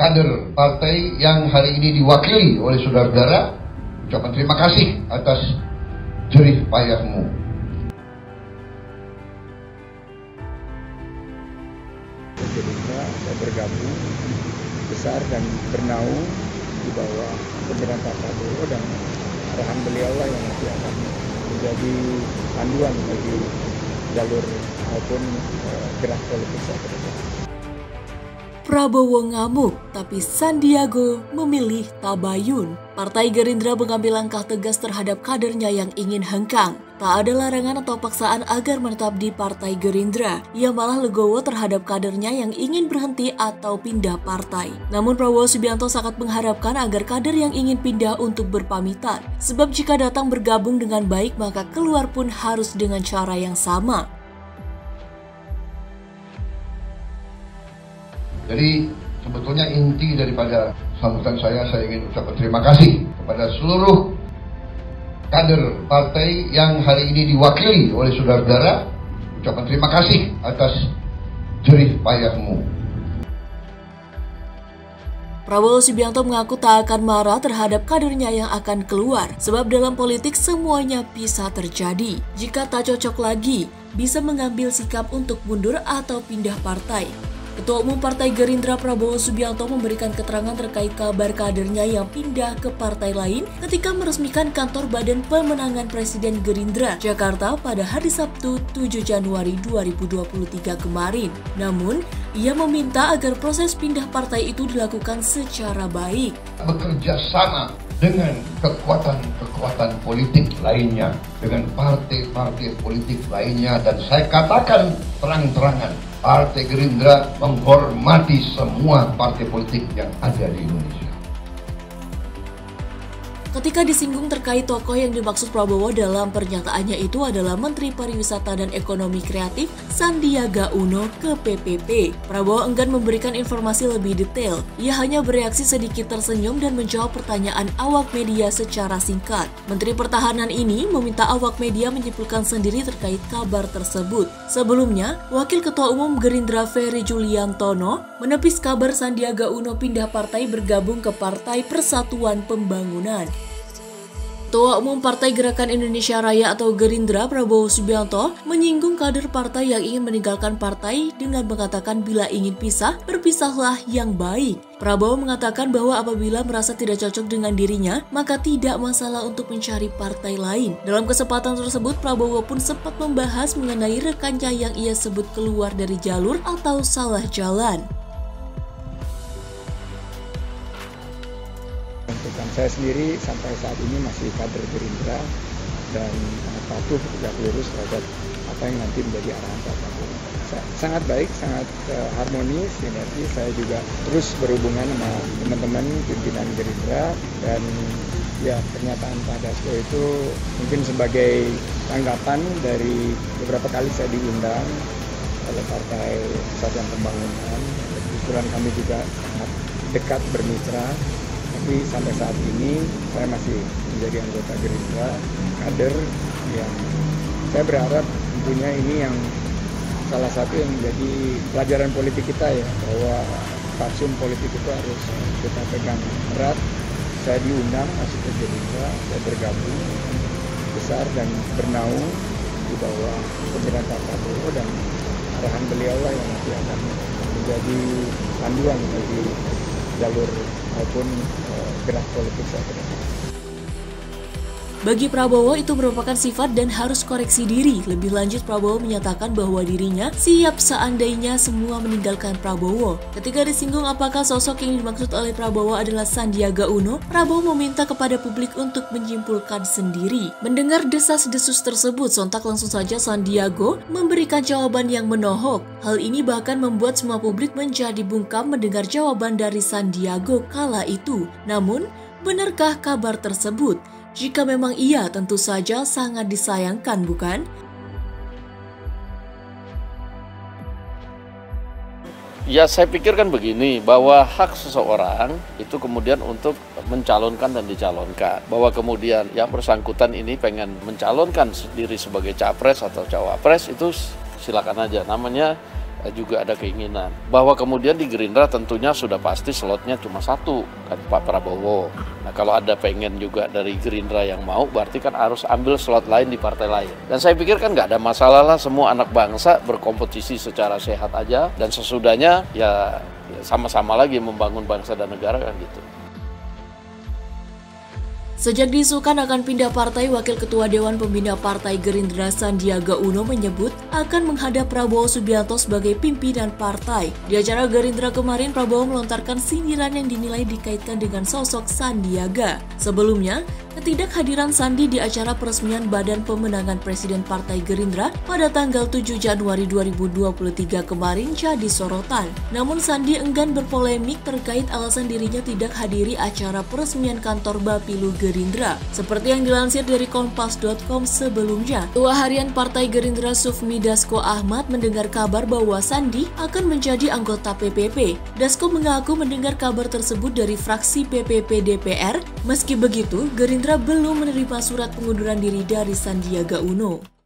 kader partai yang hari ini diwakili oleh saudara-saudara, ucapan terima kasih atas jerih payahmu. Gerindra saya bergabung besar dan bernaung di bawah pemerintahan Pak Prabowo, dan arahan beliau lah yang nanti akan menjadi panduan bagi jalur maupun gerak politik saya ke depan. Prabowo ngamuk, tapi Sandiaga memilih tabayun. Partai Gerindra mengambil langkah tegas terhadap kadernya yang ingin hengkang. Tak ada larangan atau paksaan agar menetap di Partai Gerindra. Ia malah legowo terhadap kadernya yang ingin berhenti atau pindah partai. Namun Prabowo Subianto sangat mengharapkan agar kader yang ingin pindah untuk berpamitan. Sebab jika datang bergabung dengan baik, maka keluar pun harus dengan cara yang sama. Jadi sebetulnya inti daripada sambutan saya ingin ucapkan terima kasih kepada seluruh kader partai yang hari ini diwakili oleh saudara-saudara. Ucapan terima kasih atas jerih payahmu. Prabowo Subianto mengaku tak akan marah terhadap kadernya yang akan keluar, sebab dalam politik semuanya bisa terjadi. Jika tak cocok lagi, bisa mengambil sikap untuk mundur atau pindah partai. Ketua Umum Partai Gerindra Prabowo Subianto memberikan keterangan terkait kabar kadernya yang pindah ke partai lain ketika meresmikan kantor Badan Pemenangan Presiden Gerindra Jakarta pada hari Sabtu 7 Januari 2023 kemarin. Namun, ia meminta agar proses pindah partai itu dilakukan secara baik. Bekerja sama dengan kekuatan-kekuatan politik lainnya, dengan partai-partai politik lainnya, dan saya katakan terang-terangan, Partai Gerindra menghormati semua partai politik yang ada di Indonesia. Ketika disinggung terkait tokoh yang dimaksud Prabowo dalam pernyataannya itu adalah Menteri Pariwisata dan Ekonomi Kreatif Sandiaga Uno ke PPP. Prabowo enggan memberikan informasi lebih detail. Ia hanya bereaksi sedikit tersenyum dan menjawab pertanyaan awak media secara singkat. Menteri Pertahanan ini meminta awak media menyimpulkan sendiri terkait kabar tersebut. Sebelumnya, Wakil Ketua Umum Gerindra Ferry Juliantono menepis kabar Sandiaga Uno pindah partai bergabung ke Partai Persatuan Pembangunan. Ketua Umum Partai Gerakan Indonesia Raya atau Gerindra Prabowo Subianto menyinggung kader partai yang ingin meninggalkan partai dengan mengatakan bila ingin pisah, berpisahlah yang baik. Prabowo mengatakan bahwa apabila merasa tidak cocok dengan dirinya, maka tidak masalah untuk mencari partai lain. Dalam kesempatan tersebut, Prabowo pun sempat membahas mengenai rekannya yang ia sebut keluar dari jalur atau salah jalan. Saya sendiri sampai saat ini masih kader Gerindra dan patuh tegak lurus terhadap apa yang nanti menjadi arahan Pak Prabowo. Sangat baik, sangat harmonis, sinergi. Saya juga terus berhubungan sama teman-teman pimpinan Gerindra, dan ya pernyataan Pak Dasko itu mungkin sebagai tanggapan dari beberapa kali saya diundang oleh Partai Persatuan Pembangunan. Kebetulan kami juga sangat dekat bermitra. Tapi sampai saat ini saya masih menjadi anggota Gerindra, kader yang saya berharap tentunya ini yang salah satu yang menjadi pelajaran politik kita ya, bahwa fatsun politik itu harus kita pegang erat. Saya diundang masuk ke Gerindra, saya bergabung besar dan bernaung di bawah pemerintahan Pak Prabowo, dan arahan beliau lah yang nanti akan menjadi panduan bagi jalur maupun gerak politik saya ke depan. Bagi Prabowo itu merupakan sifat dan harus koreksi diri. Lebih lanjut, Prabowo menyatakan bahwa dirinya siap seandainya semua meninggalkan Prabowo. Ketika disinggung apakah sosok yang dimaksud oleh Prabowo adalah Sandiaga Uno, Prabowo meminta kepada publik untuk menyimpulkan sendiri. Mendengar desas-desus tersebut, sontak langsung saja Sandiaga memberikan jawaban yang menohok. Hal ini bahkan membuat semua publik menjadi bungkam mendengar jawaban dari Sandiaga kala itu. Namun, benarkah kabar tersebut? Jika memang iya, tentu saja sangat disayangkan, bukan? Ya, saya pikir kan begini, bahwa hak seseorang itu kemudian untuk mencalonkan dan dicalonkan. Bahwa kemudian yang bersangkutan ini pengen mencalonkan diri sebagai capres atau cawapres, itu silakan aja. Namanya juga ada keinginan bahwa kemudian di Gerindra tentunya sudah pasti slotnya cuma satu, kan Pak Prabowo. Nah kalau ada pengen juga dari Gerindra yang mau, berarti kan harus ambil slot lain di partai lain. Dan saya pikir kan nggak ada masalah lah, semua anak bangsa berkompetisi secara sehat aja, dan sesudahnya ya sama-sama lagi membangun bangsa dan negara kan gitu. Sejak diisukan akan pindah partai, Wakil Ketua Dewan Pembina Partai Gerindra Sandiaga Uno menyebut akan menghadap Prabowo Subianto sebagai pimpinan partai. Di acara Gerindra kemarin, Prabowo melontarkan sindiran yang dinilai dikaitkan dengan sosok Sandiaga. Sebelumnya, ketidakhadiran Sandi di acara peresmian Badan Pemenangan Presiden Partai Gerindra pada tanggal 7 Januari 2023 kemarin jadi sorotan. Namun Sandi enggan berpolemik terkait alasan dirinya tidak hadiri acara peresmian kantor Bapilu Gerindra. Seperti yang dilansir dari Kompas.com sebelumnya, Ketua Harian Partai Gerindra Sufmi Dasko Ahmad mendengar kabar bahwa Sandi akan menjadi anggota PPP. Dasko mengaku mendengar kabar tersebut dari fraksi PPP DPR. Meski begitu, Gerindra belum menerima surat pengunduran diri dari Sandiaga Uno.